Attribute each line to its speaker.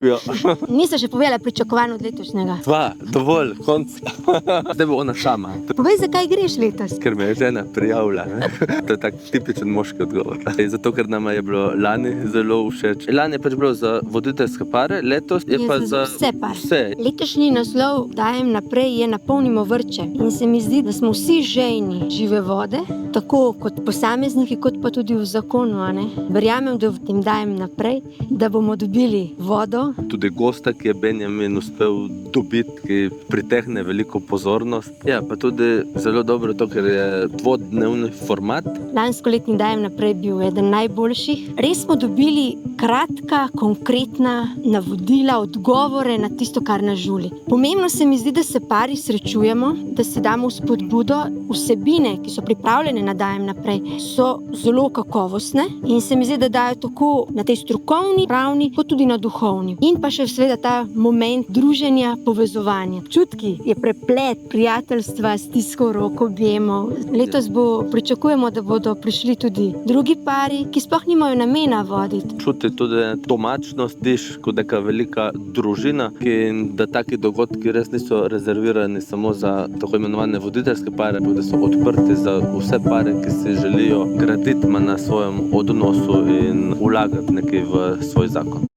Speaker 1: Ja.
Speaker 2: Nisem še povedala pričakovanj od letošnjega.
Speaker 1: Dva, dovolj, konc. Zdaj bo ona sama.
Speaker 2: Povej, zakaj greš letos?
Speaker 1: Ker me je žena prijavila, ne. To je tak tipičen moški odgovor. Zato, ker nama je bilo lani zelo všeč. Lani je pač bilo za voditeljske pare, letos je pa za
Speaker 2: vse pare.
Speaker 1: vse.
Speaker 2: Letošnji naslov Dajem naprej je Napolnimo vrče. In se mi zdi, da smo vsi žejni žive vode, tako kot posamezniki, kot pa tudi v zakonu, a ne. Verjamem, da jim dajem naprej, da bomo dobili vodo.
Speaker 1: Tudi gosta, ki je Benjamin uspel dobiti, ki pritehne veliko pozornost. Ja, pa tudi zelo dobro to, ker je dvodnevni format.
Speaker 2: Lanskoletni Dajem naprej bil eden najboljših. Res smo dobili kratka, konkretna navodila, odgovore na tisto, kar nas žuli. Pomembno se mi zdi, da se pari srečujemo, da si damo spodbudo. Vsebine, ki so pripravljene na Dajem naprej, so zelo kakovostne in se mi zdi, da dajo tako na tej strokovni ravni, kot tudi na duhovni. In pa še seveda ta moment druženja, povezovanja. Čutki je preplet prijateljstva, stisko roko, objemov. Letos pričakujemo, da bodo prišli tudi drugi pari, ki sploh nimajo namena voditi.
Speaker 1: Čuti tudi domačnost, diš kot neka velika družina, in da taki dogodki res niso rezervirani samo za tako imenovane voditeljske pare, da so odprti za vse pare, ki si želijo graditi na svojem odnosu in vlagati nekaj v svoj zakon.